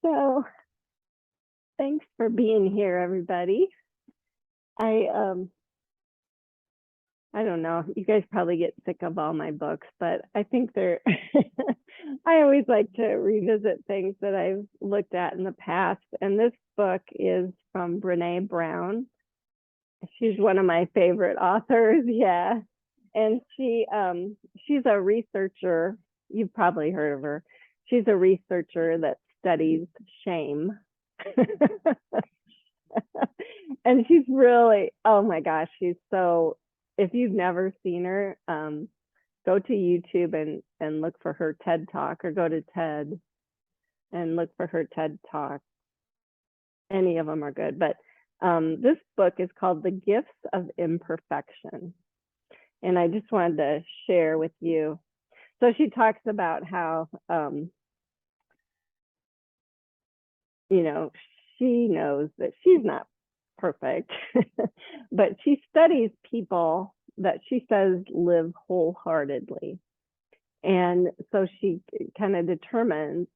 So thanks for being here, everybody. I I don't know, you guys probably get sick of all my books, but I think they're I always like to revisit things that I've looked at in the past. And this book is from Brene Brown. She's one of my favorite authors, yeah. And she's a researcher. You've probably heard of her. She's a researcher that studies shame. And she's really, oh my gosh, she's so, if you've never seen her, go to YouTube and look for her TED Talk, or go to TED and look for her TED Talk. Any of them are good. But this book is called The Gifts of Imperfection. And I just wanted to share with you. So she talks about how, she knows that she's not perfect, but she studies people that she says live wholeheartedly. And so she kind of determines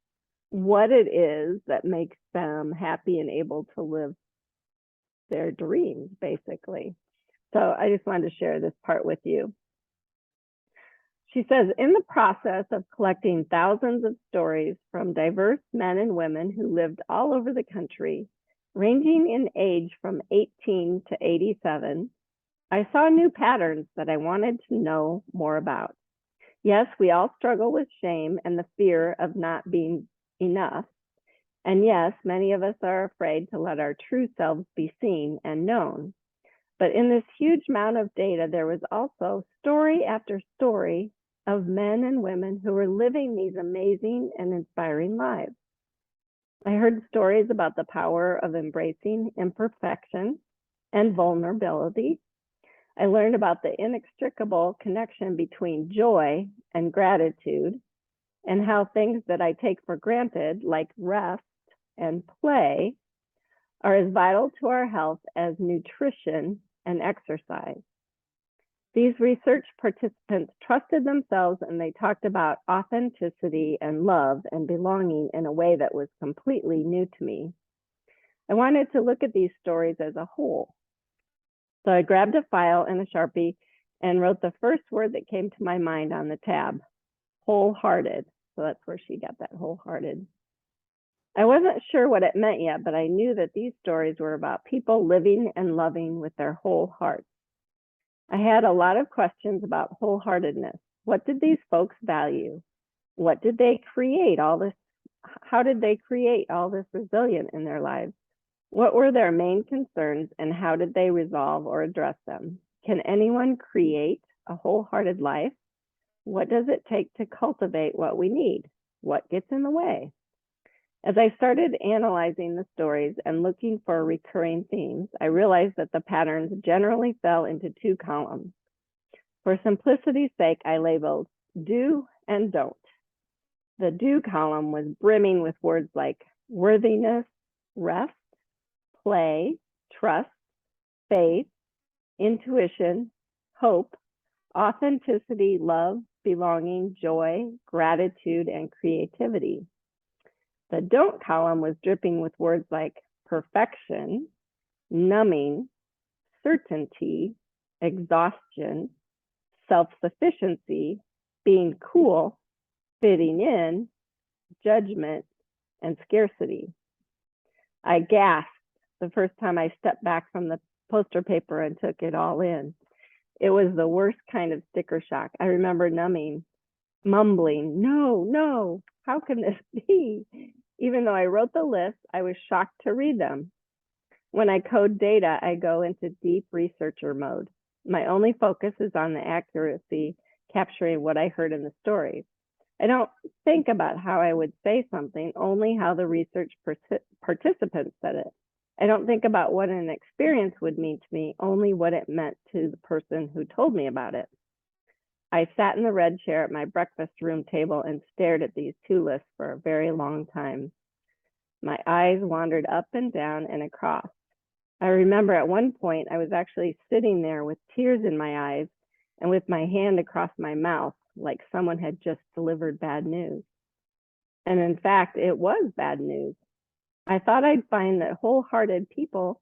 what it is that makes them happy and able to live their dreams, basically. So I just wanted to share this part with you. She says, in the process of collecting thousands of stories from diverse men and women who lived all over the country, ranging in age from 18 to 87, I saw new patterns that I wanted to know more about. Yes, we all struggle with shame and the fear of not being enough. And yes, many of us are afraid to let our true selves be seen and known. But in this huge amount of data, there was also story after story of men and women who were living these amazing and inspiring lives. I heard stories about the power of embracing imperfection and vulnerability. I learned about the inextricable connection between joy and gratitude, and how things that I take for granted, like rest and play, are as vital to our health as nutrition and exercise. These research participants trusted themselves, and they talked about authenticity and love and belonging in a way that was completely new to me. I wanted to look at these stories as a whole. So I grabbed a file and a Sharpie and wrote the first word that came to my mind on the tab: wholehearted. So that's where she got that wholehearted. I wasn't sure what it meant yet, but I knew that these stories were about people living and loving with their whole hearts. I had a lot of questions about wholeheartedness. What did these folks value? What did they create all this? How did they create all this resilience in their lives? What were their main concerns, and how did they resolve or address them? Can anyone create a wholehearted life? What does it take to cultivate what we need? What gets in the way? As I started analyzing the stories and looking for recurring themes, I realized that the patterns generally fell into two columns. For simplicity's sake, I labeled do and don't. The do column was brimming with words like worthiness, rest, play, trust, faith, intuition, hope, authenticity, love, belonging, joy, gratitude, and creativity. The don't column was dripping with words like perfection, numbing, certainty, exhaustion, self-sufficiency, being cool, fitting in, judgment, and scarcity. I gasped the first time I stepped back from the poster paper and took it all in. It was the worst kind of sticker shock. I remember mumbling, no, how can this be? Even though I wrote the list, I was shocked to read them. When I code data, I go into deep researcher mode. My only focus is on the accuracy, capturing what I heard in the stories. I don't think about how I would say something, only how the research participants said it. I don't think about what an experience would mean to me, only what it meant to the person who told me about it. I sat in the red chair at my breakfast room table and stared at these two lists for a very long time. My eyes wandered up and down and across. I remember at one point I was actually sitting there with tears in my eyes and with my hand across my mouth, like someone had just delivered bad news. And in fact, it was bad news. I thought I'd find that wholehearted people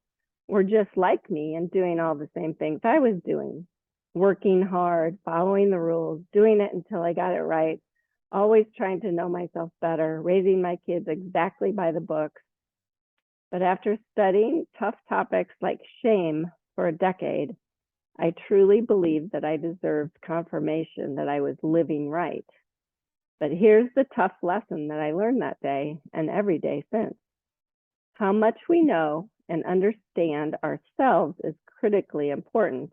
were just like me and doing all the same things I was doing, working hard, following the rules, doing it until I got it right, always trying to know myself better, raising my kids exactly by the books. But after studying tough topics like shame for a decade, I truly believed that I deserved confirmation that I was living right. But here's the tough lesson that I learned that day and every day since. How much we know and understand ourselves is critically important,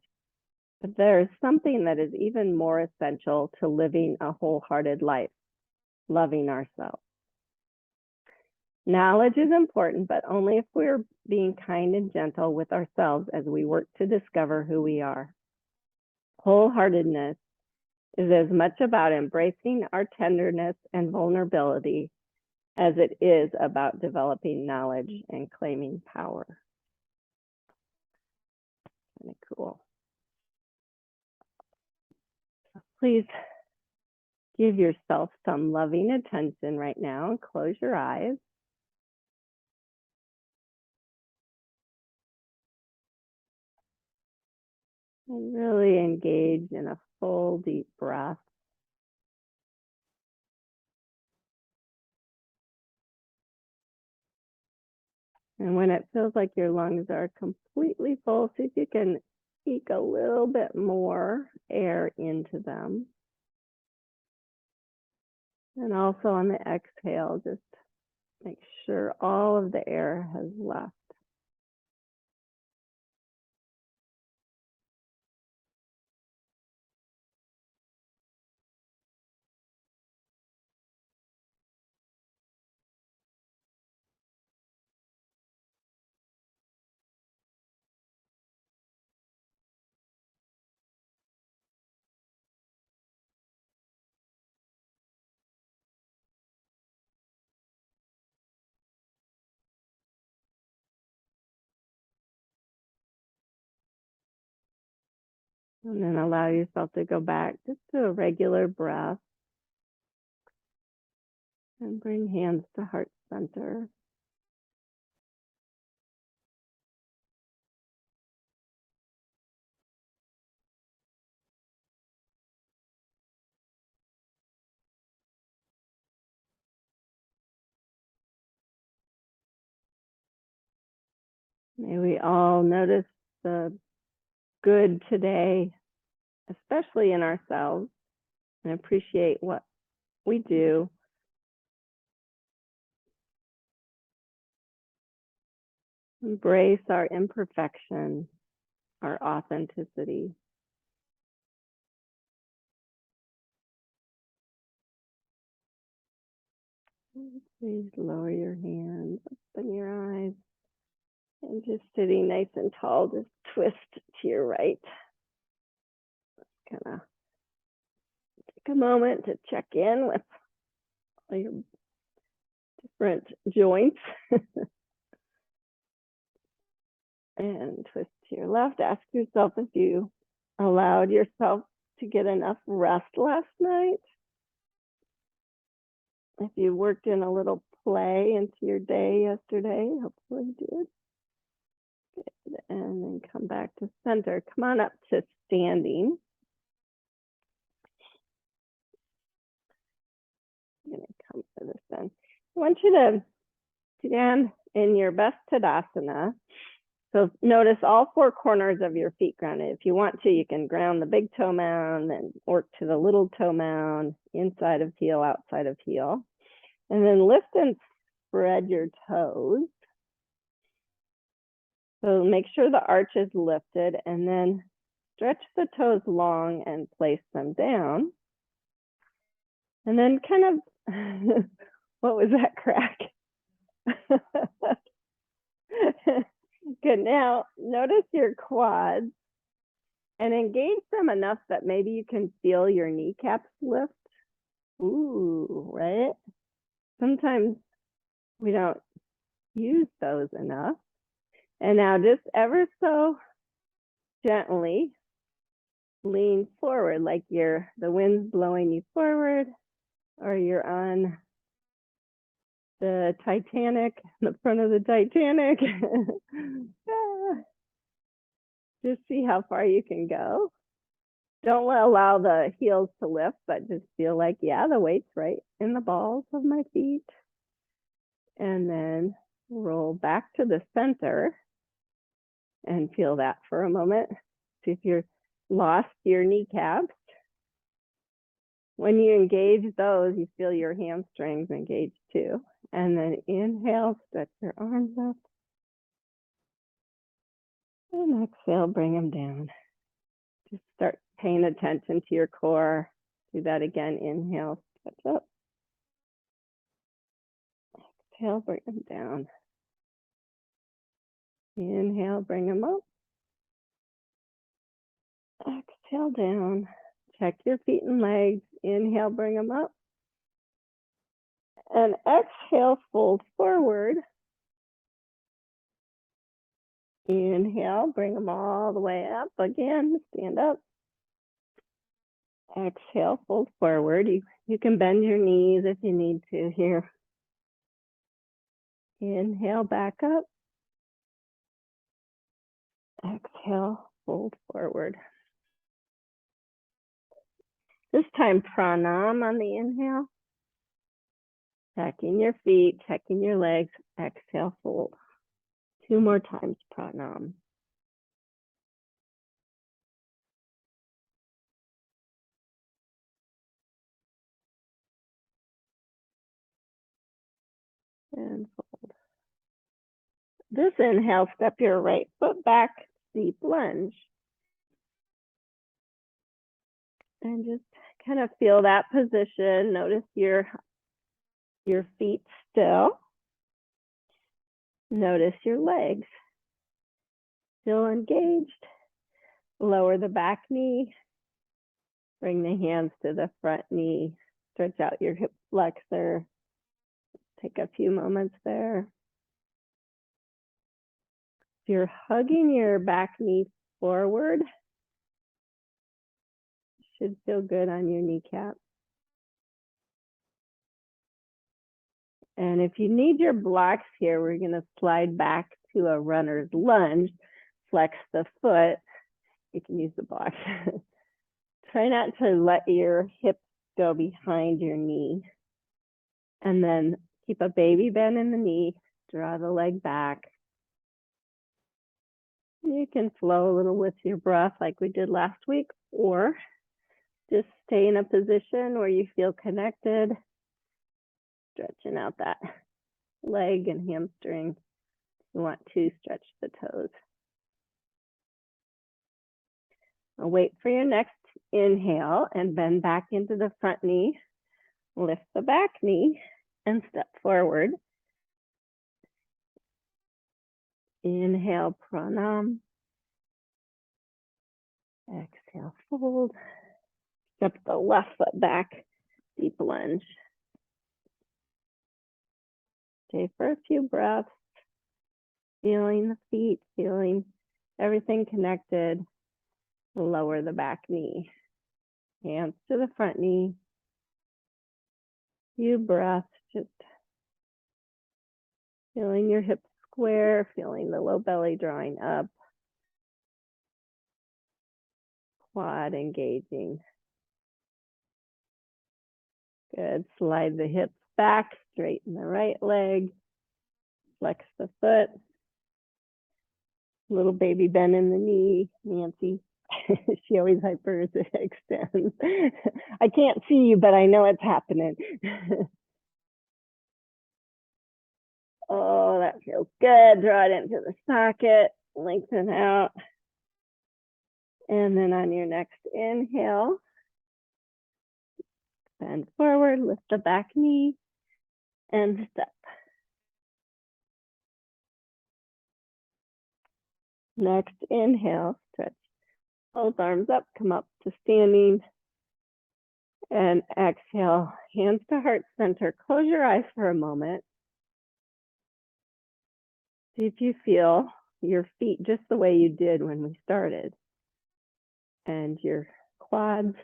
but there is something that is even more essential to living a wholehearted life: loving ourselves. Knowledge is important, but only if we're being kind and gentle with ourselves as we work to discover who we are. Wholeheartedness is as much about embracing our tenderness and vulnerability as it is about developing knowledge and claiming power. Kind of cool. Please give yourself some loving attention right now and close your eyes. And really engage in a full, deep breath. And when it feels like your lungs are completely full, see if you can eke a little bit more air into them. And also on the exhale, just make sure all of the air has left. And then allow yourself to go back just to a regular breath. And bring hands to heart center. May we all notice the good today, especially in ourselves, and appreciate what we do. Embrace our imperfection, our authenticity. Please lower your hands, open your eyes, and just sitting nice and tall, just twist to your right. Kind of take a moment to check in with all your different joints. And twist to your left. Ask yourself if you allowed yourself to get enough rest last night. If you worked in a little play into your day yesterday, hopefully you did. Good. And then come back to center. Come on up to standing. I'm going to come to this then. I want you to stand in your best Tadasana. So notice all four corners of your feet grounded. If you want to, you can ground the big toe mound and work to the little toe mound, inside of heel, outside of heel. And then lift and spread your toes. So make sure the arch is lifted, and then stretch the toes long and place them down. And then kind of, what was that crack? Good. Now, notice your quads and engage them enough that maybe you can feel your kneecaps lift. Ooh, right? Sometimes we don't use those enough. And now just ever so gently lean forward, like the wind's blowing you forward, or you're on the Titanic, the front of the Titanic. Just see how far you can go. Don't allow the heels to lift, but just feel like, yeah, the weight's right in the balls of my feet. And then roll back to the center and feel that for a moment. See if you're lost your kneecaps. When you engage those, you feel your hamstrings engage too. And then inhale, stretch your arms up. And exhale, bring them down. Just start paying attention to your core. Do that again. Inhale, stretch up. Exhale, bring them down. Inhale, bring them up. Exhale, down. Check your feet and legs. Inhale, bring them up. And exhale, fold forward. Inhale, bring them all the way up. Again, stand up. Exhale, fold forward. You can bend your knees if you need to here. Inhale, back up. Exhale, fold forward. This time, pranam on the inhale. Checking your feet, checking your legs. Exhale, fold. 2 more times, pranam. And fold. This inhale, step your right foot back, deep lunge. And just kind of feel that position. Notice your feet still. Notice your legs still engaged. Lower the back knee. Bring the hands to the front knee. Stretch out your hip flexor. Take a few moments there. If you're hugging your back knee forward, it should feel good on your kneecap. And if you need your blocks here, we're going to slide back to a runner's lunge. Flex the foot. You can use the blocks. Try not to let your hips go behind your knee. And then keep a baby bend in the knee. Draw the leg back. You can flow a little with your breath like we did last week, or just stay in a position where you feel connected, stretching out that leg and hamstring. You want to stretch the toes. I'll wait for your next inhale and bend back into the front knee. Lift the back knee and step forward. Inhale, pranam. Exhale, fold. Step the left foot back, deep lunge. Stay for a few breaths, feeling the feet, feeling everything connected. Lower the back knee. Hands to the front knee. Few breaths, just feeling your hips square, feeling the low belly drawing up. Quad engaging. Good. Slide the hips back, straighten the right leg. Flex the foot. Little baby bend in the knee. Nancy, she always hyperextends. I can't see you, but I know it's happening. Oh, that feels good. Draw it into the socket. Lengthen out. And then on your next inhale, bend forward, lift the back knee, and step. Next inhale, stretch both arms up, come up to standing. And exhale, hands to heart center. Close your eyes for a moment. See if you feel your feet just the way you did when we started. And your quads.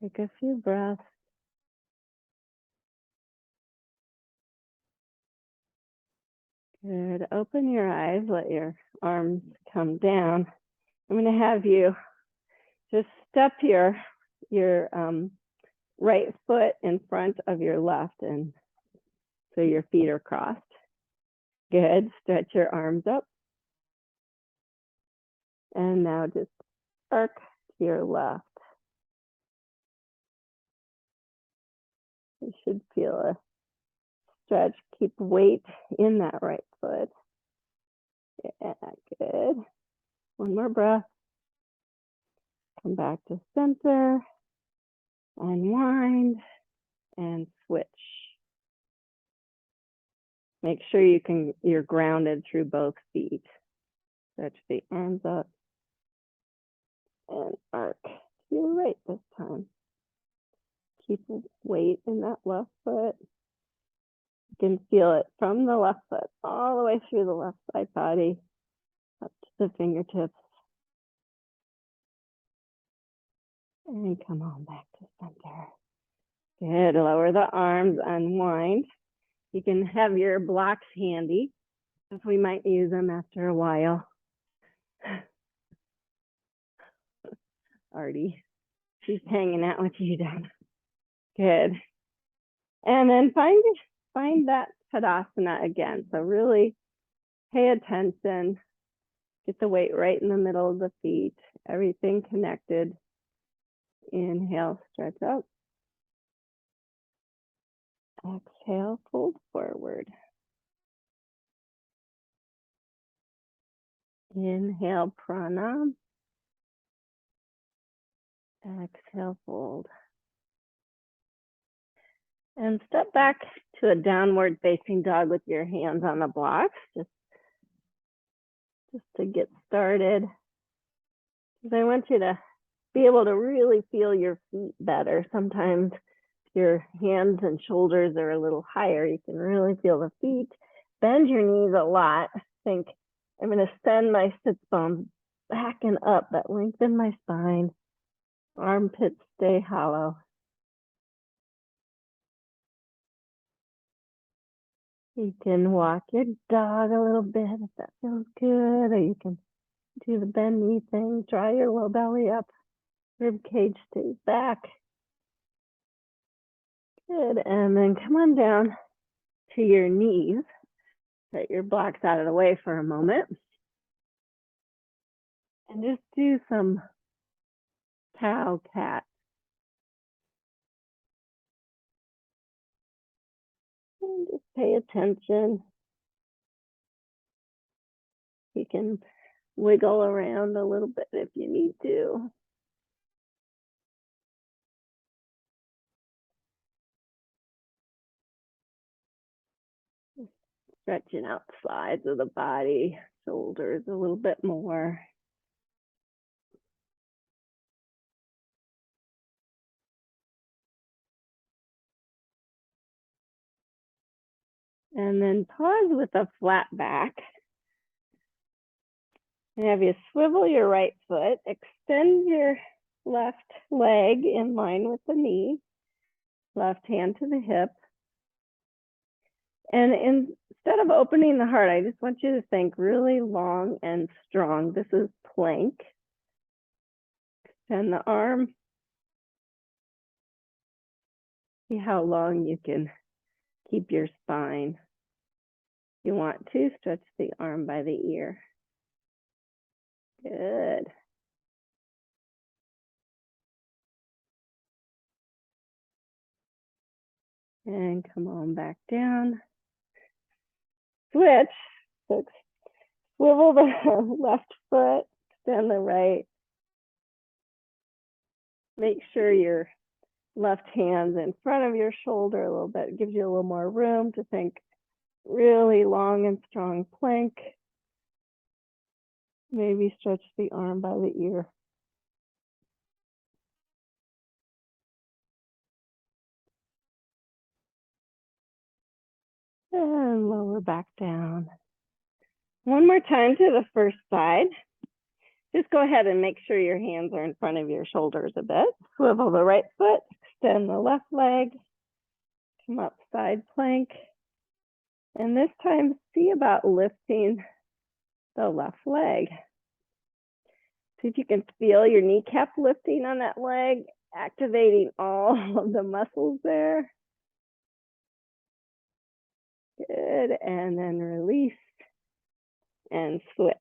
Take a few breaths. Good. Open your eyes, let your arms come down. I'm going to have you just step your right foot in front of your left, and so your feet are crossed. Good. Stretch your arms up. And now just arc to your left. You should feel a stretch. Keep weight in that right foot. Yeah, good. One more breath. Come back to center. Unwind and switch. Make sure you're grounded through both feet. Stretch the arms up and arc to your right this time. Keep weight in that left foot. You can feel it from the left foot all the way through the left side body up to the fingertips. And come on back to center. Good. Lower the arms, unwind. You can have your blocks handy, because we might use them after a while. Artie, she's hanging out with you down. Good. And then find that Tadasana again. So really pay attention. Get the weight right in the middle of the feet. Everything connected. Inhale, stretch up. Exhale, fold forward. Inhale, pranam. Exhale, fold. And step back to a downward facing dog with your hands on the blocks, just to get started. Because I want you to be able to really feel your feet better. Sometimes your hands and shoulders are a little higher. You can really feel the feet. Bend your knees a lot. Think, I'm going to send my sits bones back and up. That lengthen my spine. Armpits stay hollow. You can walk your dog a little bit if that feels good, or you can do the bend knee thing. Draw your low belly up. Rib cage stays back. Good. And then come on down to your knees. Set your blocks out of the way for a moment. And just do some cow cat. And just pay attention. You can wiggle around a little bit if you need to. Stretching out sides of the body, shoulders a little bit more. And then pause with a flat back. And have you swivel your right foot, extend your left leg in line with the knee, left hand to the hip. And instead of opening the heart, I just want you to think really long and strong. This is plank. Extend the arm. See how long you can keep your spine. If you want to, stretch the arm by the ear. Good. And come on back down. Switch. So swivel the left foot, extend the right. Make sure your left hand's in front of your shoulder a little bit. It gives you a little more room to think really long and strong plank. Maybe stretch the arm by the ear. And lower back down. One more time to the first side. Just go ahead and make sure your hands are in front of your shoulders a bit. Swivel the right foot, extend the left leg, come up side plank. And this time, see about lifting the left leg. See if you can feel your kneecap lifting on that leg, activating all of the muscles there. Good, and then release and switch.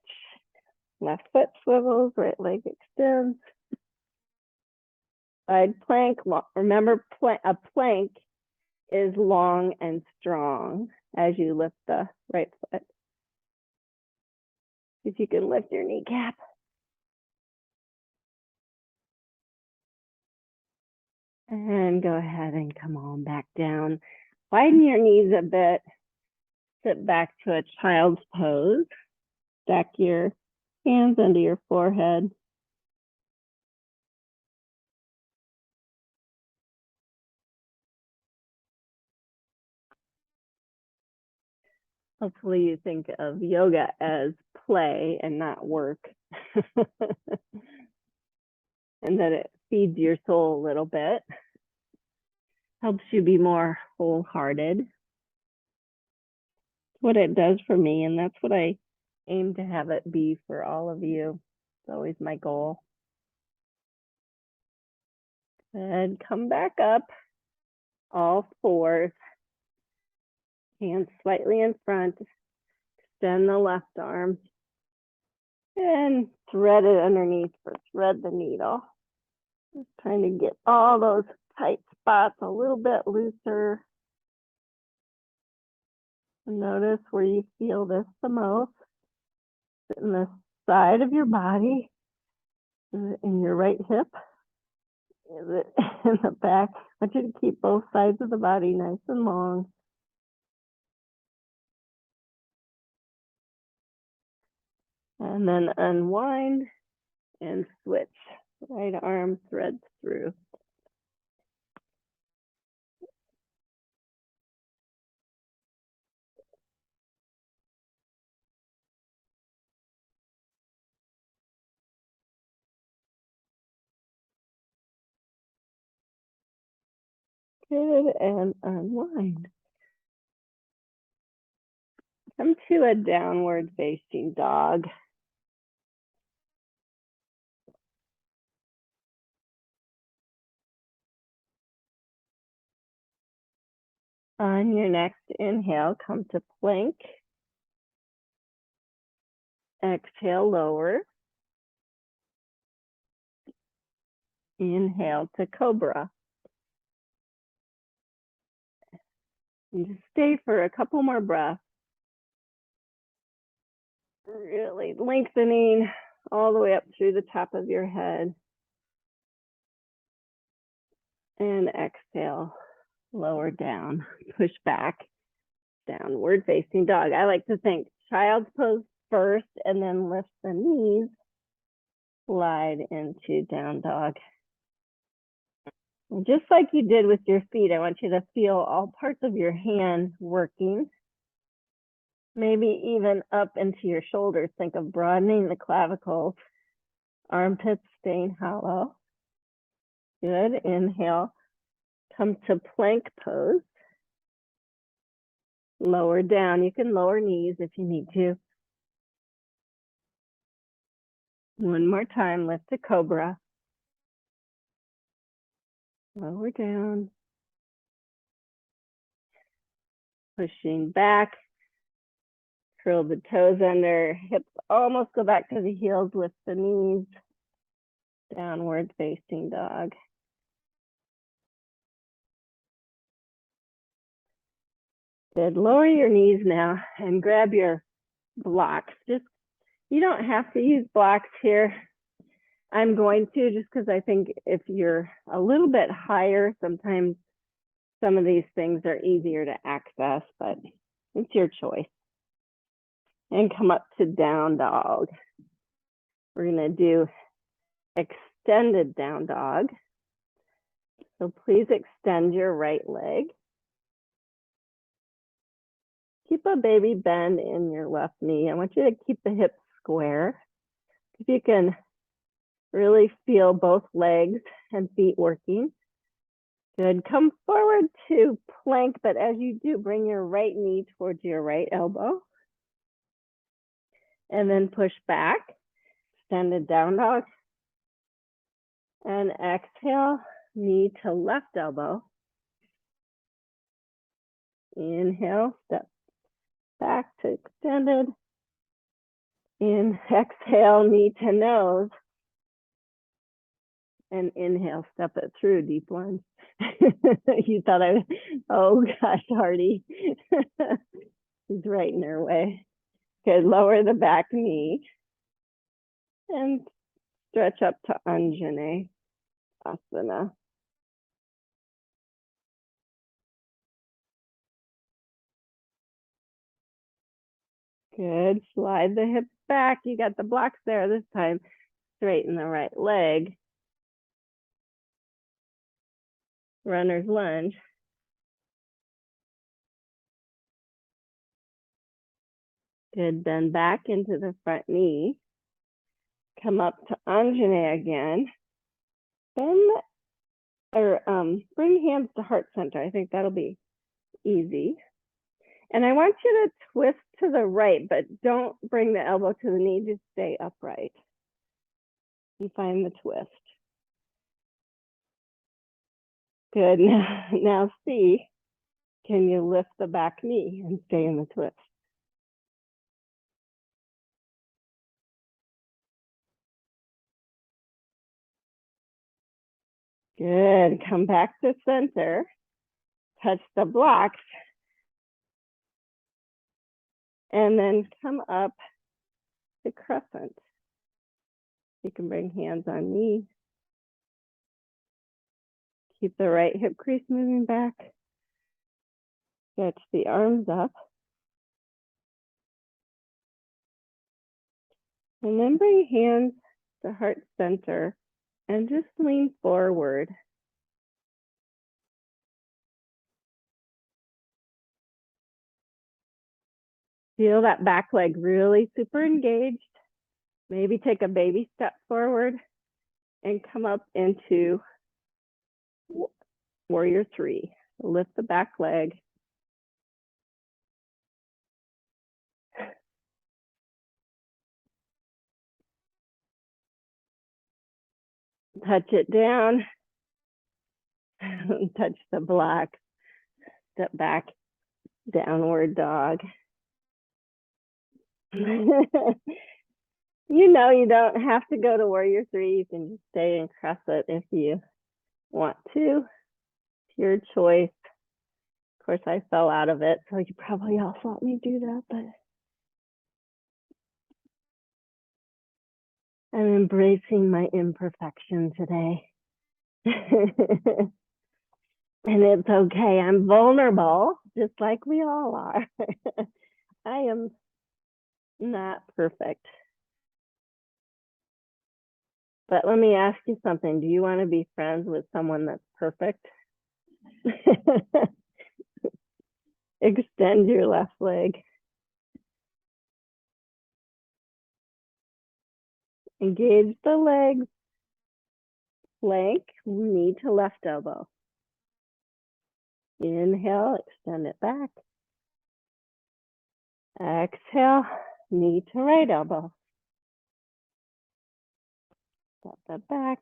Left foot swivels, right leg extends. Side plank, remember a plank is long and strong as you lift the right foot. If you can lift your kneecap. And go ahead and come on back down. Widen your knees a bit. Sit back to a child's pose. Stack your hands under your forehead. Hopefully you think of yoga as play and not work. And that it feeds your soul a little bit. Helps you be more wholehearted. What it does for me, and that's what I aim to have it be for all of you. It's always my goal. And come back up, all fours. Hands slightly in front. Extend the left arm. And thread it underneath for thread the needle. Just trying to get all those tight spots a little bit looser. And notice where you feel this the most. In the side of your body. Is it in your right hip? Is it in the back? I want you to keep both sides of the body nice and long. And then unwind and switch. Right arm threads through. Good, and unwind. Come to a downward facing dog. On your next inhale, come to plank. Exhale, lower. Inhale to cobra. And just stay for a couple more breaths. Really lengthening all the way up through the top of your head. And exhale, lower down, push back, downward facing dog. I like to think child's pose first and then lift the knees, slide into down dog. And just like you did with your feet, I want you to feel all parts of your hand working. Maybe even up into your shoulders. Think of broadening the clavicles, armpits staying hollow. Good, inhale, come to plank pose. Lower down, you can lower knees if you need to. One more time, lift to cobra. Lower down. Pushing back. Curl the toes under, hips almost go back to the heels, lift the knees. Downward facing dog. Good, lower your knees now and grab your blocks. You don't have to use blocks here. I'm going to, just because I think if you're a little bit higher, sometimes some of these things are easier to access, but it's your choice. And come up to down dog. We're gonna do extended down dog. So please extend your right leg. Keep a baby bend in your left knee. I want you to keep the hips square. If you can really feel both legs and feet working. Good. Come forward to plank, but as you do, bring your right knee towards your right elbow. And then push back. Extended down dog. And exhale, knee to left elbow. Inhale, step back to extended. Exhale, knee to nose. And inhale, step it through, deep lunge. You thought oh gosh, Hardy. She's right in her way. Good, lower the back knee. And stretch up to Anjane Asana. Good, slide the hips back. You got the blocks there this time. Straighten the right leg. Runner's lunge. Good, bend back into the front knee. Come up to Anjane again. Bend or bring hands to heart center. I think that'll be easy. And I want you to twist to the right, but don't bring the elbow to the knee, just stay upright. You find the twist. Good, now see, can you lift the back knee and stay in the twist? Good, come back to center, touch the blocks, and then come up to crescent. You can bring hands on knees. Keep the right hip crease moving back. Stretch the arms up. And then bring hands to heart center and just lean forward. Feel that back leg really super engaged. Maybe take a baby step forward and come up into warrior three. Lift the back leg. Touch it down. Touch the block. Step back. Downward dog. You know, you don't have to go to warrior three. You can just stay in crescent if you want to. It's your choice. Of course, I fell out of it, so you probably all saw me do that, but I'm embracing my imperfection today. And it's okay. I'm vulnerable, just like we all are. I am not perfect. But let me ask you something. Do you want to be friends with someone that's perfect? Extend your left leg. Engage the legs. Plank, knee to left elbow. Inhale, extend it back. Exhale, knee to right elbow. Step that back.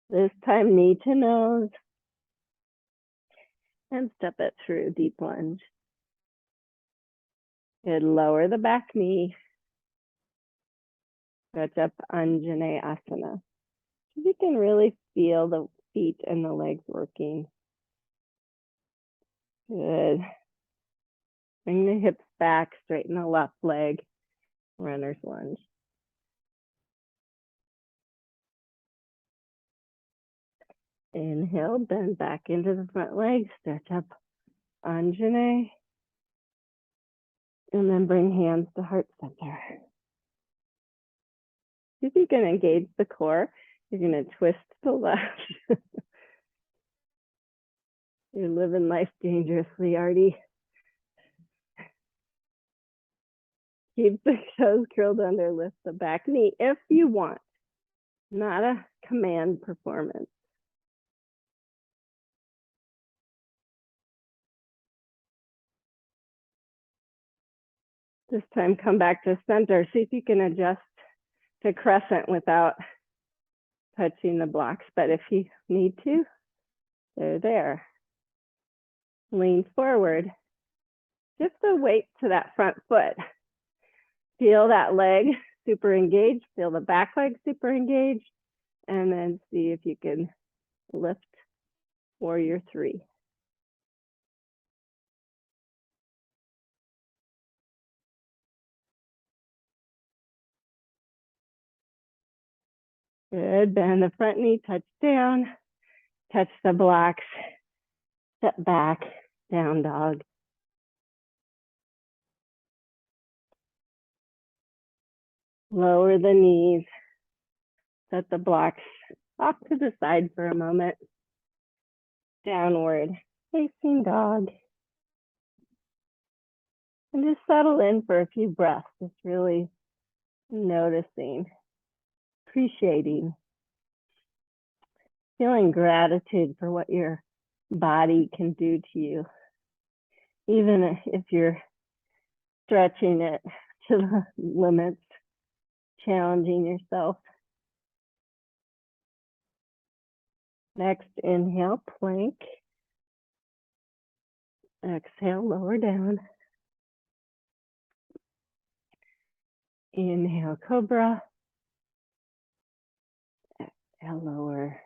This time, knee to nose. And step it through, deep lunge. Good, lower the back knee. Stretch up Anjane Asana. You can really feel the feet and the legs working. Good. Bring the hips back, straighten the left leg. Runner's lunge. Inhale, bend back into the front leg, stretch up Anjane. And then bring hands to heart center. If you can engage the core, you're going to twist to the left. You're living life dangerously, Artie. Keep the toes curled under, lift the back knee if you want, not a command performance. This time, come back to center. See if you can adjust to crescent without touching the blocks. But if you need to, they're there. Lean forward. Shift the weight to that front foot. Feel that leg super engaged. Feel the back leg super engaged. And then see if you can lift warrior three. Good. Bend the front knee, touch down, touch the blocks, step back, down dog. Lower the knees, set the blocks off to the side for a moment. Downward facing dog. And just settle in for a few breaths, just really noticing, appreciating, feeling gratitude for what your body can do to you. Even if you're stretching it to the limits, challenging yourself. Next, inhale, plank. Exhale, lower down. Inhale, cobra. Exhale, lower.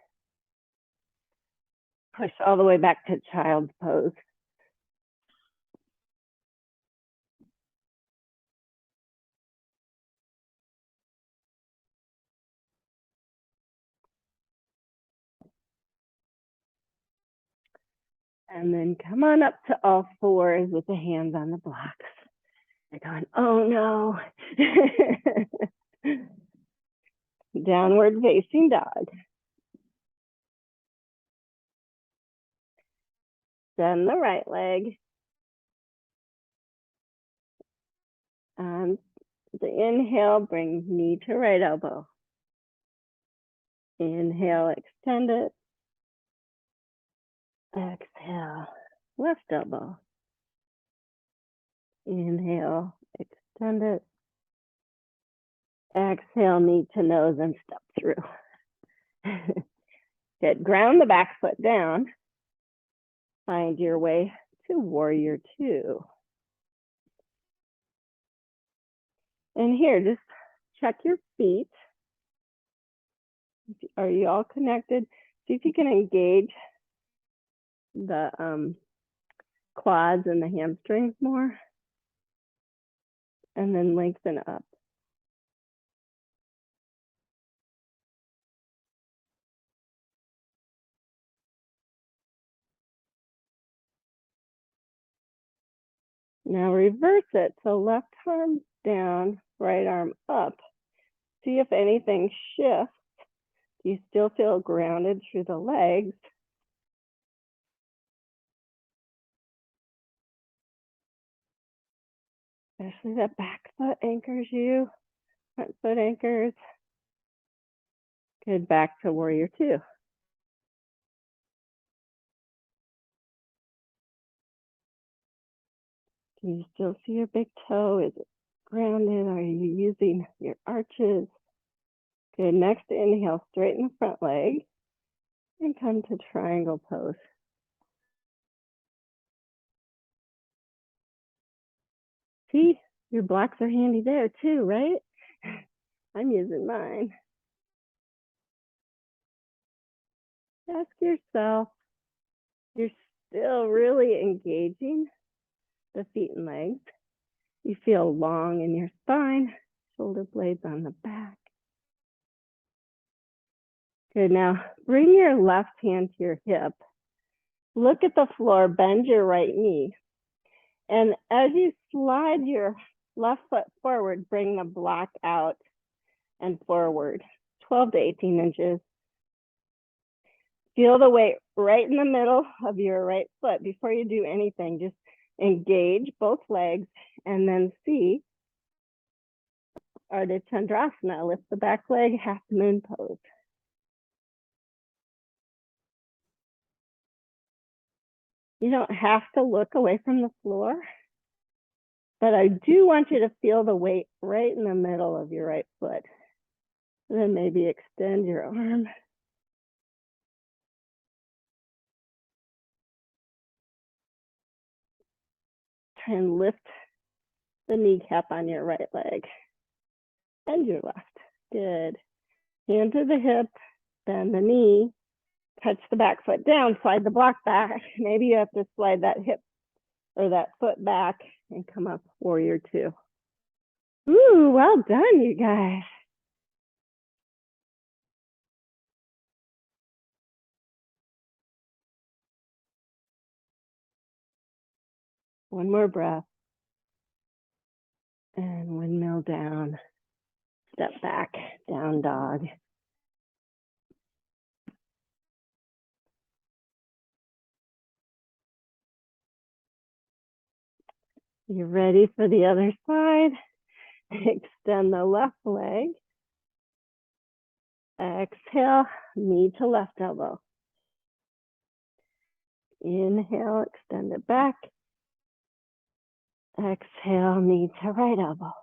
Push all the way back to child's pose. And then come on up to all fours with the hands on the blocks. You're going, oh no. Downward facing dog. Bend the right leg. On the inhale, bring knee to right elbow. Inhale, extend it. Exhale, left elbow. Inhale, extend it. Exhale, knee to nose and step through. Good. Ground the back foot down. Find your way to warrior two. And here, just check your feet. Are you all connected? See if you can engage the quads and the hamstrings more. And then lengthen up. Now reverse it. So left arm down, right arm up. See if anything shifts. Do you still feel grounded through the legs? Especially that back foot anchors you, front foot anchors. Good, back to warrior two. Can you still see your big toe? Is it grounded? Are you using your arches? Good, next inhale, straighten the front leg and come to triangle pose. See, your blocks are handy there too, right? I'm using mine. Ask yourself, you're still really engaging the feet and legs. You feel long in your spine, shoulder blades on the back. Good, now bring your left hand to your hip. Look at the floor, bend your right knee. And as you slide your left foot forward, bring the block out and forward, 12 to 18 inches. Feel the weight right in the middle of your right foot. Before you do anything, just engage both legs and then see Ardha Chandrasana. Lift the back leg, half moon pose. You don't have to look away from the floor, but I do want you to feel the weight right in the middle of your right foot. And then maybe extend your arm. Try and lift the kneecap on your right leg and your left. Good. Hand to the hip, bend the knee, touch the back foot down, slide the block back. Maybe you have to slide that hip or that foot back and come up, warrior two. Ooh, well done, you guys. One more breath. And windmill down. Step back, down dog. You're ready for the other side. Extend the left leg. Exhale, knee to left elbow. Inhale, extend it back. Exhale, knee to right elbow.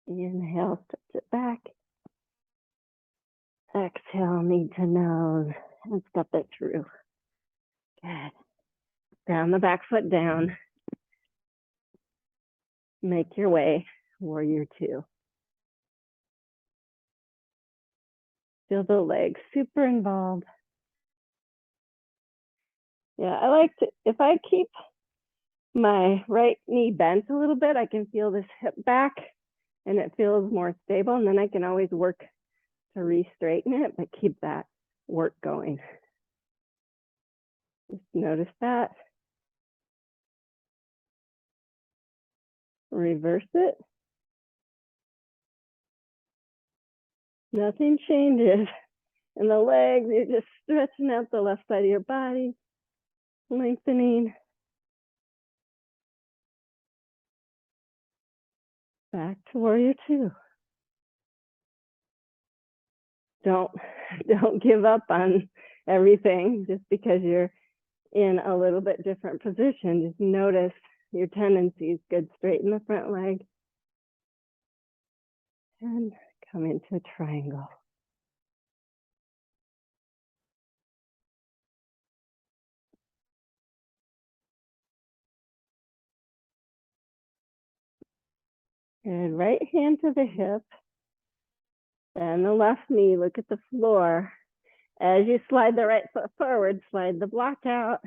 Inhale, stretch it back. Exhale, knee to nose, and step it through. Good. Ground the back foot down. Make your way, warrior two. Feel the legs super involved. Yeah, I like to, if I keep my right knee bent a little bit, I can feel this hip back and it feels more stable. And then I can always work to re-straighten it, but keep that work going. Just notice that. Reverse it. Nothing changes. And the legs, you're just stretching out the left side of your body, lengthening. Back to warrior two. Don't give up on everything just because you're in a little bit different position. Just notice your tendencies. Good, straighten the front leg. And come into a triangle. Good, right hand to the hip. Bend the left knee, look at the floor. As you slide the right foot forward, slide the block out.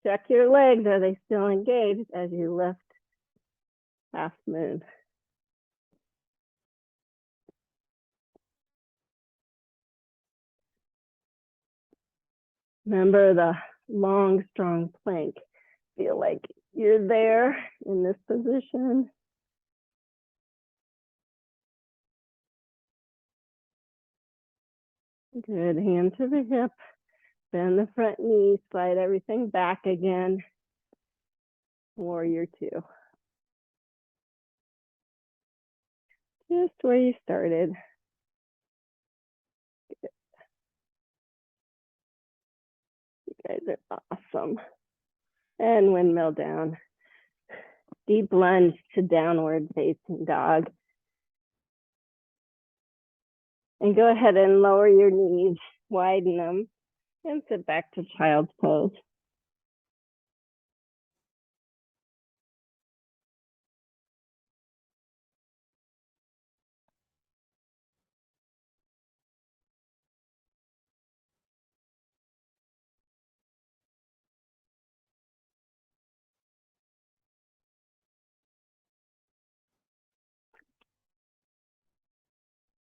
Check your legs, are they still engaged as you lift half moon? Remember the long, strong plank. Feel like you're there in this position. Good, hand to the hip. Bend the front knee, slide everything back again. Warrior two. Just where you started. Good. You guys are awesome. And windmill down. Deep lunge to downward facing dog. And go ahead and lower your knees, widen them, and sit back to child's pose.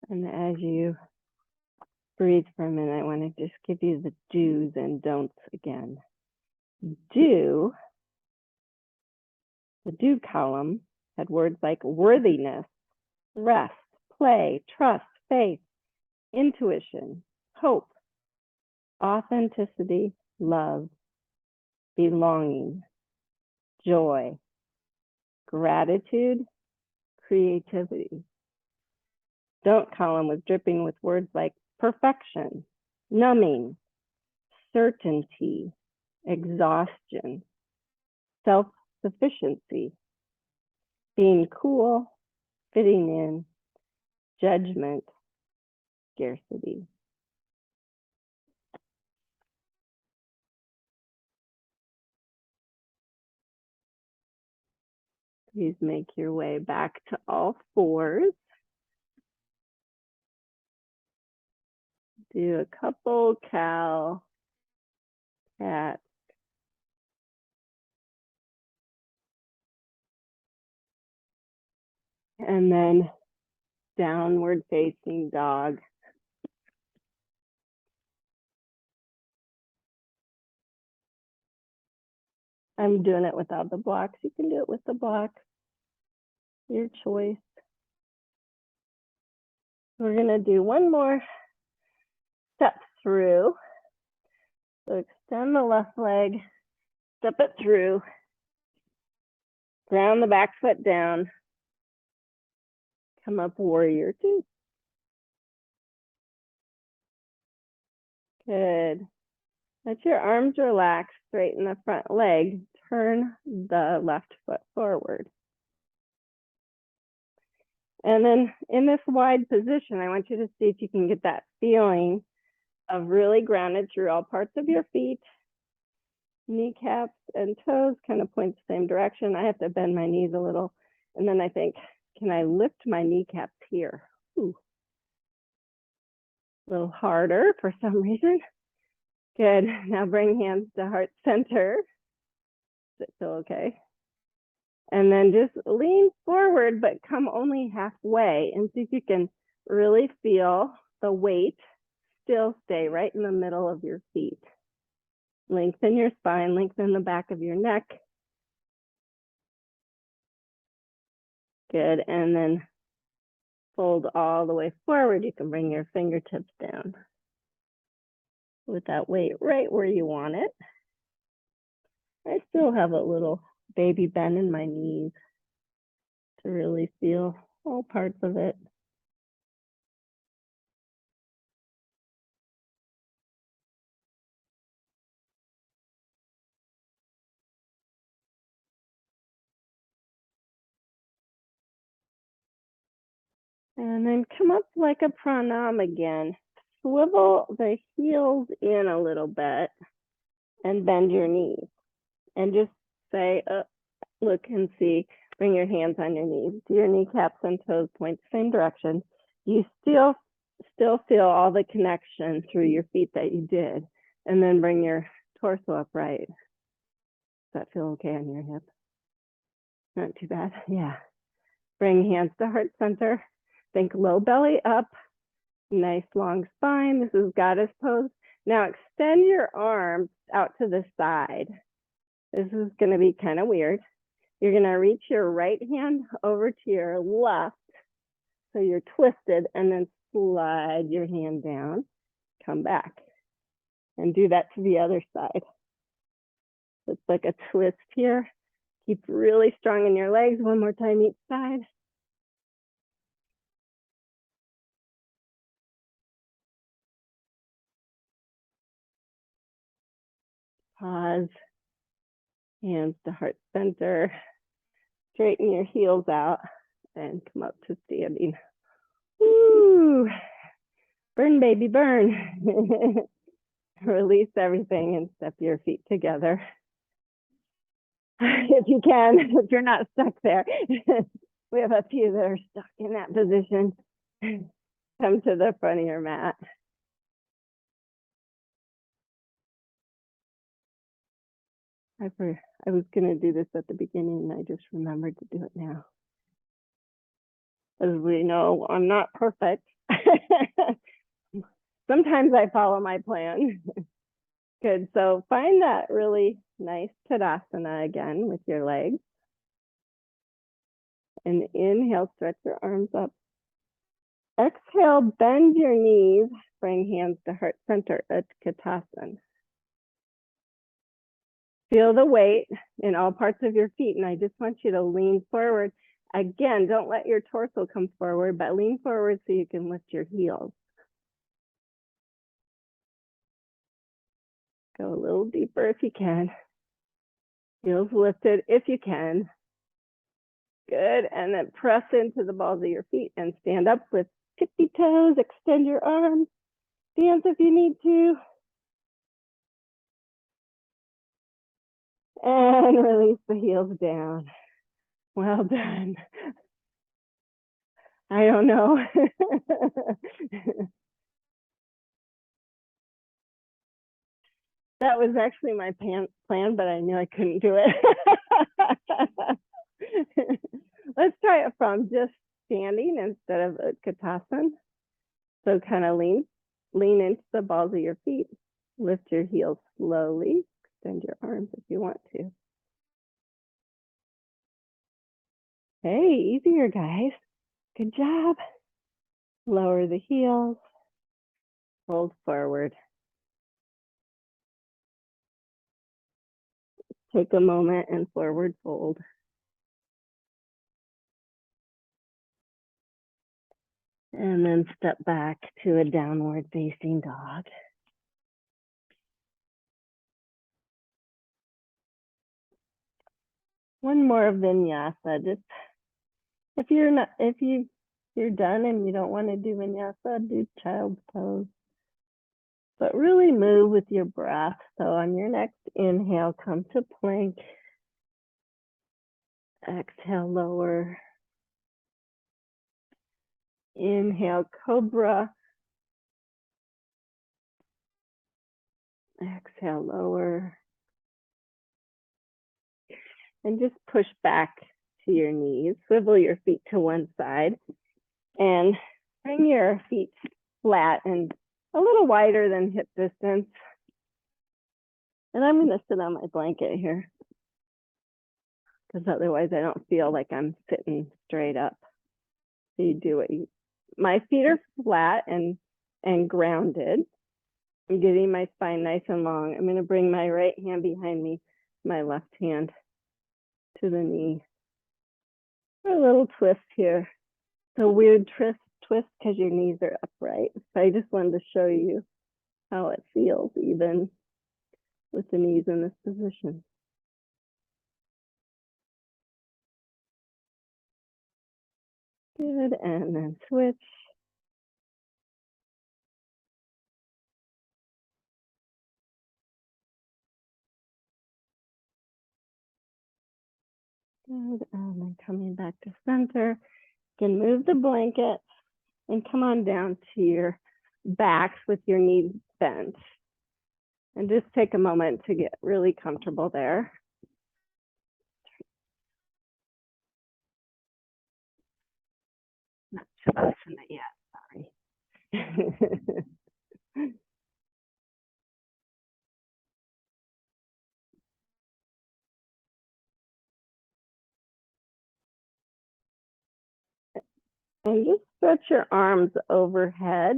And as you breathe for a minute, I want to just give you the do's and don'ts again. Do, the do column had words like worthiness, rest, play, trust, faith, intuition, hope, authenticity, love, belonging, joy, gratitude, creativity. Don't column was dripping with words like perfection, numbing, certainty, exhaustion, self-sufficiency, being cool, fitting in, judgment, scarcity. Please make your way back to all fours. Do a couple cow, cat, and then downward facing dog. I'm doing it without the blocks. You can do it with the block. Your choice. We're gonna do one more step through. So extend the left leg, step it through, ground the back foot down, come up warrior two. Good. Let your arms relax, straighten the front leg, turn the left foot forward. And then in this wide position, I want you to see if you can get that feeling of really grounded through all parts of your feet. Kneecaps and toes kind of point the same direction. I have to bend my knees a little. And then I think, can I lift my kneecaps here? Ooh. A little harder for some reason. Good. Now bring hands to heart center. Does it feel okay? And then just lean forward, but come only halfway and see if you can really feel the weight still stay right in the middle of your feet. Lengthen your spine, lengthen the back of your neck. Good, and then fold all the way forward. You can bring your fingertips down with that weight right where you want it. I still have a little baby bend in my knees to really feel all parts of it. And then come up like a pranam again. Swivel the heels in a little bit and bend your knees. And just say, look and see, bring your hands on your knees. Do your kneecaps and toes point the same direction. You still feel all the connection through your feet that you did. And then bring your torso upright. Does that feel okay on your hip? Not too bad, yeah. Bring hands to heart center. Think low belly up, nice long spine. This is goddess pose. Now extend your arms out to the side. This is gonna be kind of weird. You're gonna reach your right hand over to your left, so you're twisted, and then slide your hand down, come back, and do that to the other side. It's like a twist here. Keep really strong in your legs. One more time each side. Pause, hands to heart center, straighten your heels out and come up to standing. Woo! Burn, baby, burn. Release everything and step your feet together. If you can, if you're not stuck there. We have a few that are stuck in that position. Come to the front of your mat. I was going to do this at the beginning and I just remembered to do it now. As we know, I'm not perfect. Sometimes I follow my plan. Good, so find that really nice Tadasana again with your legs. And inhale, stretch your arms up. Exhale, bend your knees, bring hands to heart center, Utkatasana. Feel the weight in all parts of your feet, and I just want you to lean forward Again, don't let your torso come forward, but lean forward so you can lift your heels. Go a little deeper if you can. Heels lifted if you can. Good, and then press into the balls of your feet and stand up with tippy toes, extend your arms, dance if you need to. And release the heels down. Well done. I don't know. That was actually my plan, but I knew I couldn't do it. Let's try it from just standing instead of Utkatasana. So kind of lean into the balls of your feet. Lift your heels slowly. Extend your arms if you want to. Hey, easier, guys. Good job. Lower the heels. Fold forward. Take a moment and forward fold. And then step back to a downward facing dog. One more vinyasa. Just if you're done and you don't want to do vinyasa, do child's pose. But really move with your breath. So on your next inhale, come to plank. Exhale, lower. Inhale, cobra. Exhale, lower. And just push back to your knees. Swivel your feet to one side. And bring your feet flat and a little wider than hip distance. And I'm going to sit on my blanket here, because otherwise I don't feel like I'm sitting straight up. So you do what you, my feet are flat and grounded. I'm getting my spine nice and long. I'm going to bring my right hand behind me, my left hand to the knee. A little twist here. It's a weird twist because your knees are upright. So I just wanted to show you how it feels even with the knees in this position. Good, and then switch. Good, and then coming back to center. You can move the blanket and come on down to your backs with your knees bent. And just take a moment to get really comfortable there. Not Shavasana yet, sorry. And just stretch your arms overhead.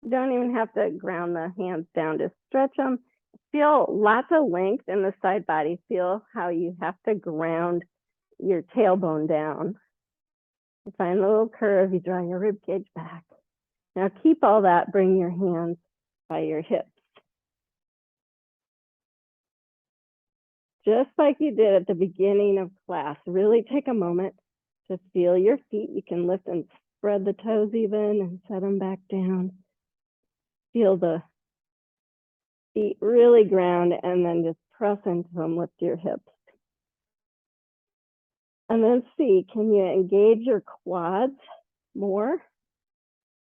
You don't even have to ground the hands down, just stretch them. Feel lots of length in the side body. Feel how you have to ground your tailbone down. You find a little curve, you draw your rib cage back. Now keep all that, bring your hands by your hips. Just like you did at the beginning of class, really take a moment to feel your feet. You can lift and spread the toes even and set them back down. Feel the feet really ground and then just press into them, lift your hips. And then see, can you engage your quads more?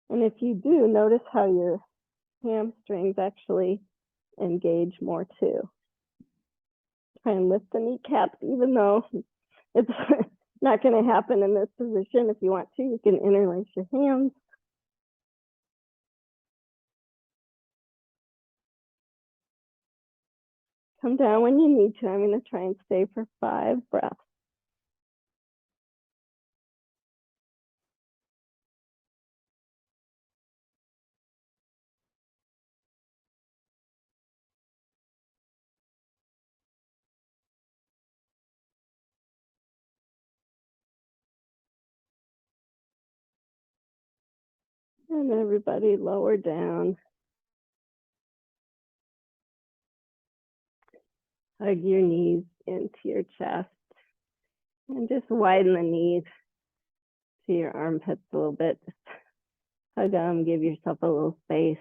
And if you do, notice how your hamstrings actually engage more too. Try and lift the kneecaps, even though it's not going to happen in this position. If you want to, you can interlace your hands. Come down when you need to. I'm going to try and stay for 5 breaths. And everybody lower down. Hug your knees into your chest and just widen the knees to your armpits a little bit. Just hug them, give yourself a little space.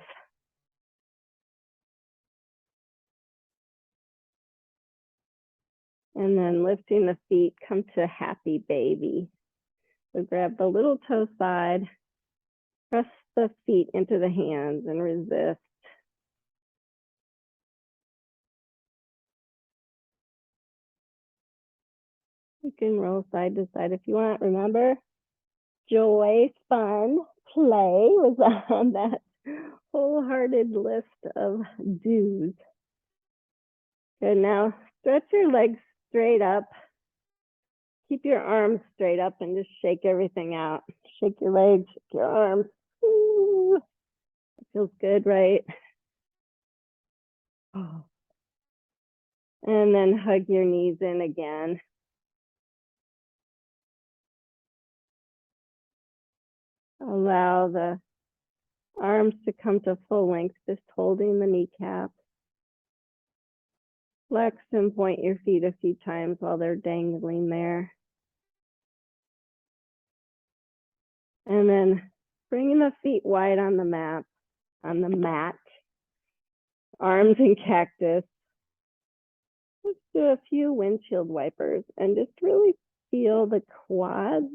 And then lifting the feet, come to happy baby. So grab the little toe side, press the feet into the hands and resist. You can roll side to side if you want. Remember, joy, fun, play was on that wholehearted list of do's. Good, now stretch your legs straight up. Keep your arms straight up and just shake everything out. Shake your legs, shake your arms. Ooh, it feels good, right? Oh. And then hug your knees in again. Allow the arms to come to full length, just holding the kneecap. Flex and point your feet a few times while they're dangling there. And then bringing the feet wide on the mat, arms in cactus. Let's do a few windshield wipers and just really feel the quads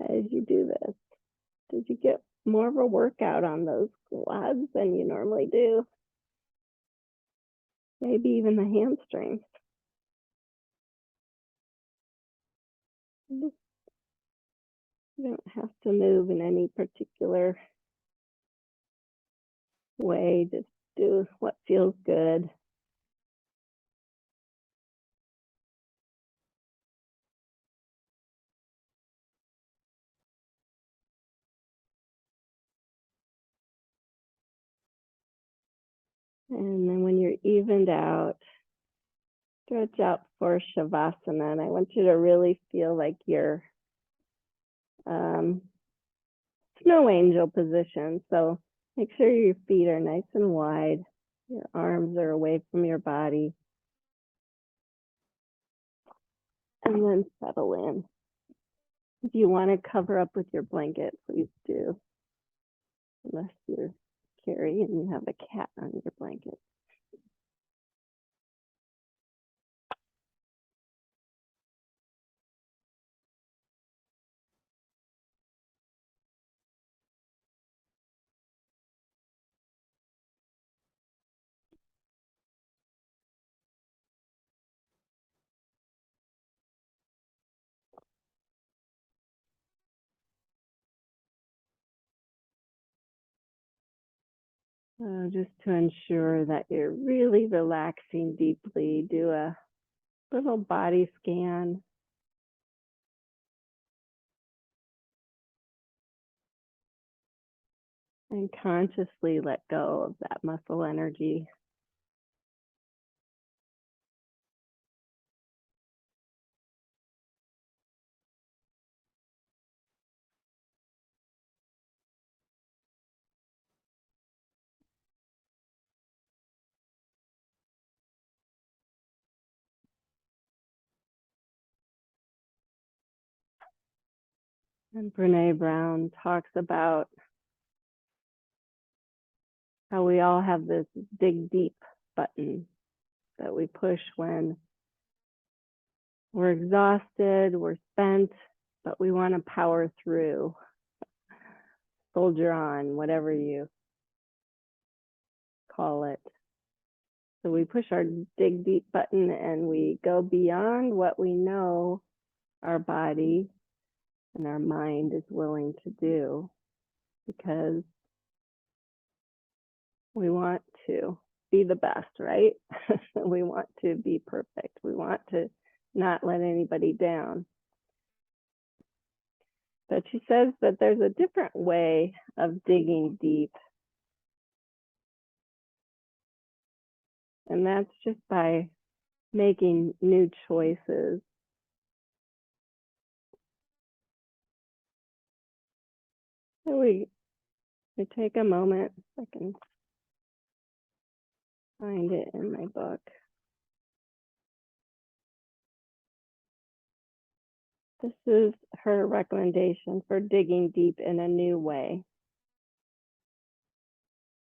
as you do this. Did you get more of a workout on those quads than you normally do? Maybe even the hamstrings. You don't have to move in any particular way. Just do what feels good. And then when you're evened out, stretch out for Shavasana. And I want you to really feel like you're snow angel position. So make sure your feet are nice and wide. Your arms are away from your body. And then settle in. If you want to cover up with your blanket, please do. Unless you're Carrie and you have a cat on your blanket. So just to ensure that you're really relaxing deeply, do a little body scan. And consciously let go of that muscle energy. And Brene Brown talks about how we all have this dig deep button that we push when we're exhausted, we're spent, but we want to power through, soldier on, whatever you call it. So we push our dig deep button and we go beyond what we know our body and our mind is willing to do, because we want to be the best, right? We want to be perfect. We want to not let anybody down. But she says that there's a different way of digging deep. And that's just by making new choices. So we take a moment, if I can find it in my book. This is her recommendation for digging deep in a new way.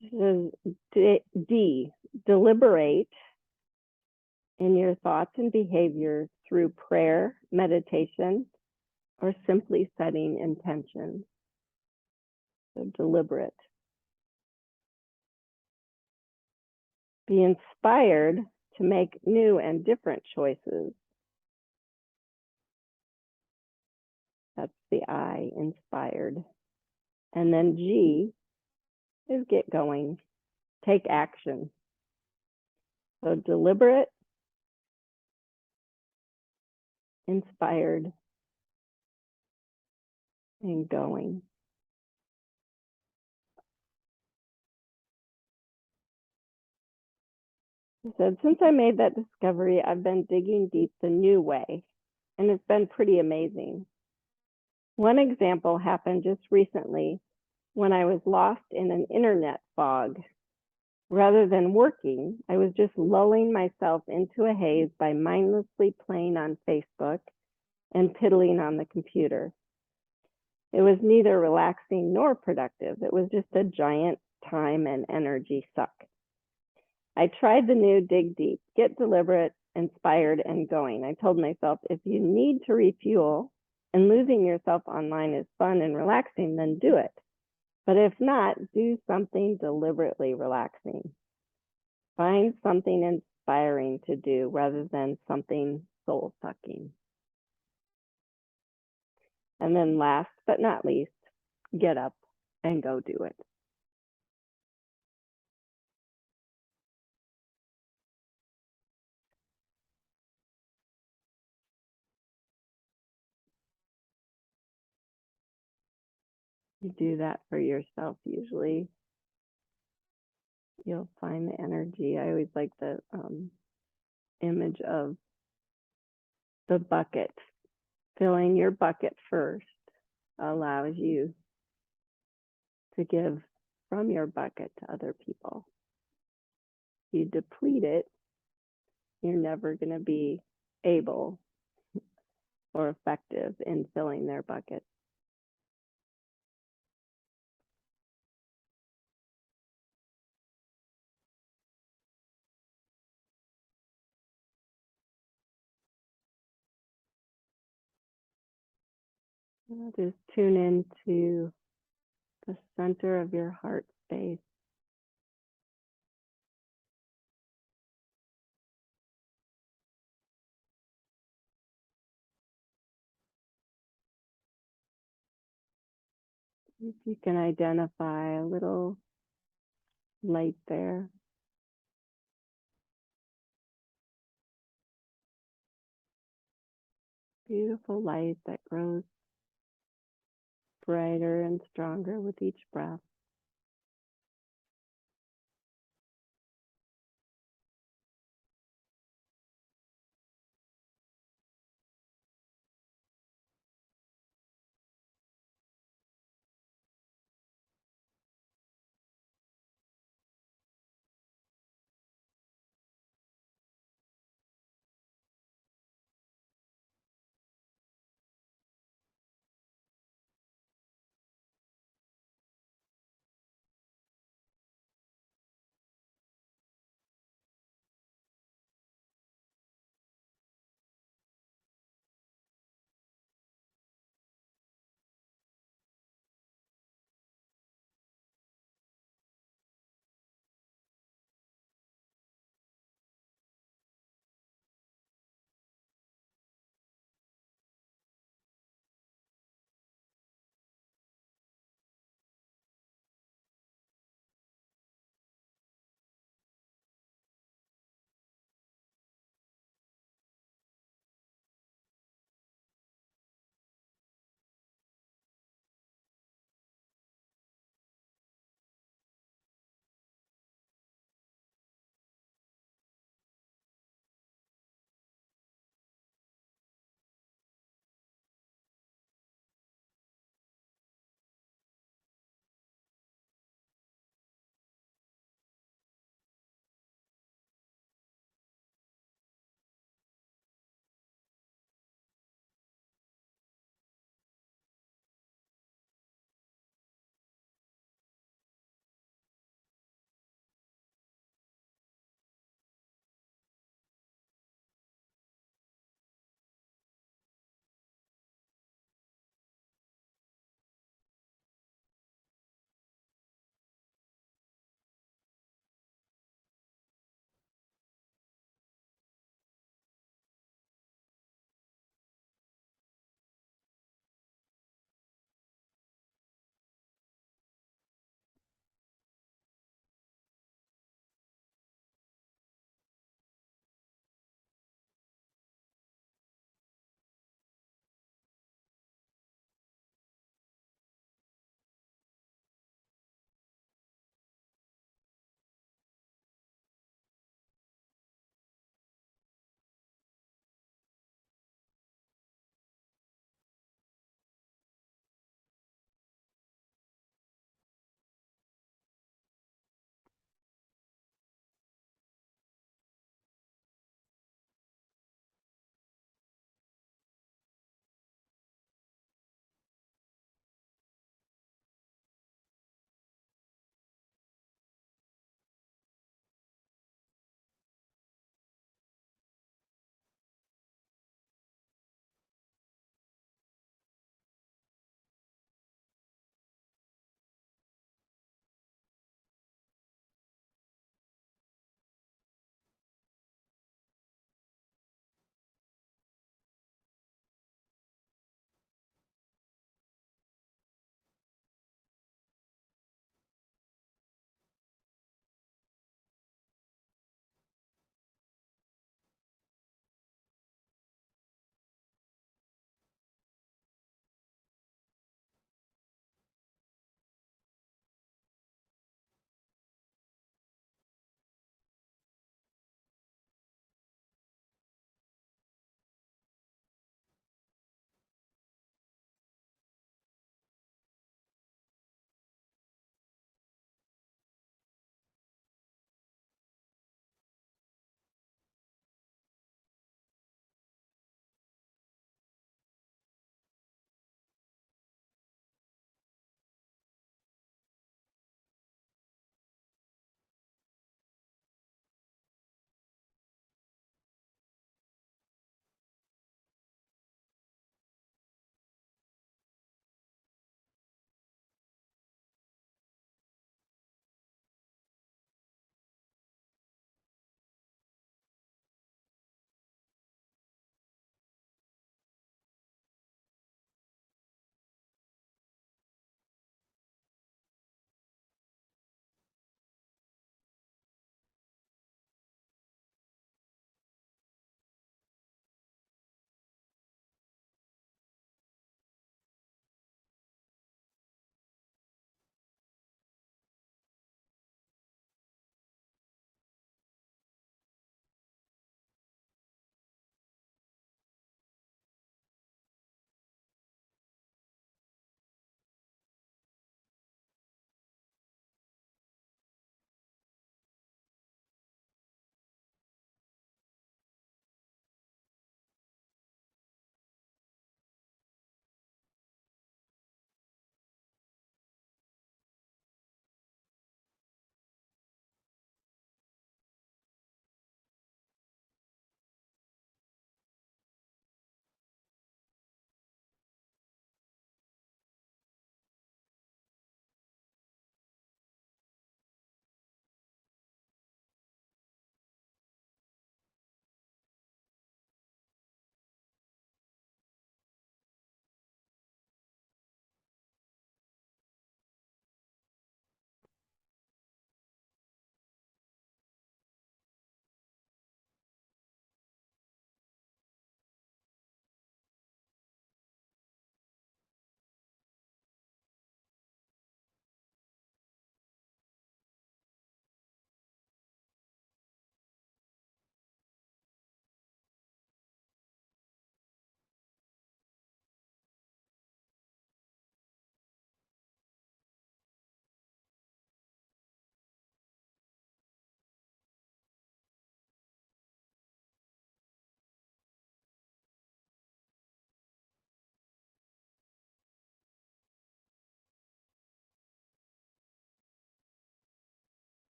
This is D, deliberate in your thoughts and behaviors through prayer, meditation, or simply setting intentions. So deliberate. Be inspired to make new and different choices. That's the I, inspired. And then G is get going, take action. So deliberate, inspired, and going. He said, since I made that discovery, I've been digging deep the new way, and it's been pretty amazing. One example happened just recently when I was lost in an internet fog. Rather than working, I was just lulling myself into a haze by mindlessly playing on Facebook and piddling on the computer. It was neither relaxing nor productive. It was just a giant time and energy suck. I tried the new dig deep, get deliberate, inspired, and going. I told myself, if you need to refuel and losing yourself online is fun and relaxing, then do it. But if not, do something deliberately relaxing. Find something inspiring to do rather than something soul sucking. And then last but not least, get up and go do it. You do that for yourself usually. You'll find the energy. I always like the image of the bucket. Filling your bucket first allows you to give from your bucket to other people. If you deplete it, you're never going to be able or effective in filling their bucket. Just tune into the center of your heart space. If you can identify a little light there. Beautiful light that grows brighter and stronger with each breath.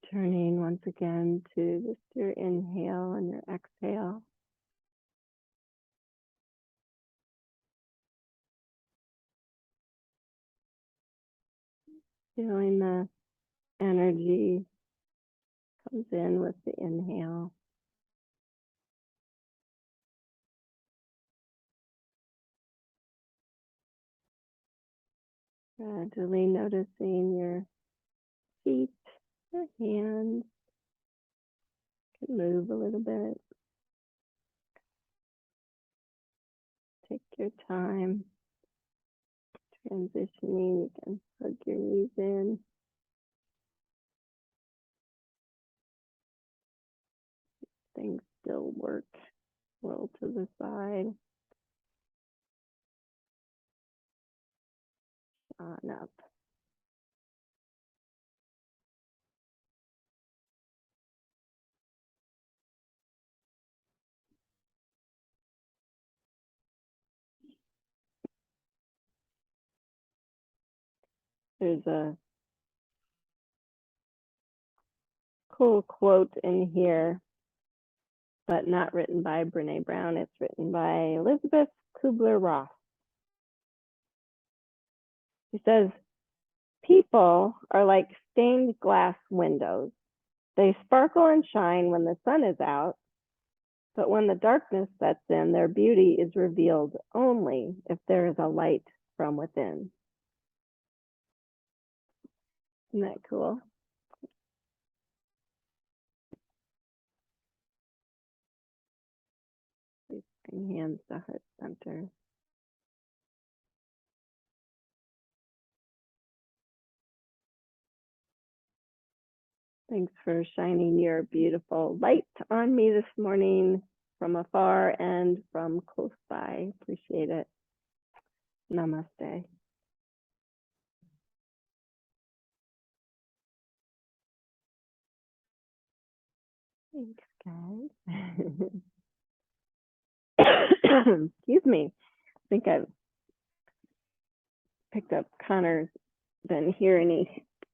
Returning once again to just your inhale and your exhale. Feeling the energy comes in with the inhale. Gradually noticing your feet, your hands can move a little bit. Take your time transitioning. You can hug your knees in. Things still work. Roll to the side. On up. There's a cool quote in here, but not written by Brene Brown. It's written by Elizabeth Kubler-Ross. She says, people are like stained glass windows. They sparkle and shine when the sun is out, but when the darkness sets in, their beauty is revealed only if there is a light from within. Isn't that cool? Please bring hands to heart center. Thanks for shining your beautiful light on me this morning from afar and from close by. Appreciate it. Namaste. Thanks, guys. Excuse me. I think I've picked up Connor's been here and he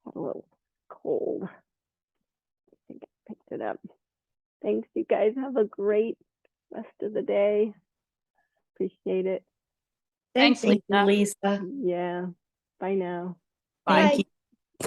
had a little cold. I think I picked it up. Thanks, you guys. Have a great rest of the day. Appreciate it. Thanks, Thank you, Lisa. Lisa. Yeah. Bye now. Bye. Thank you.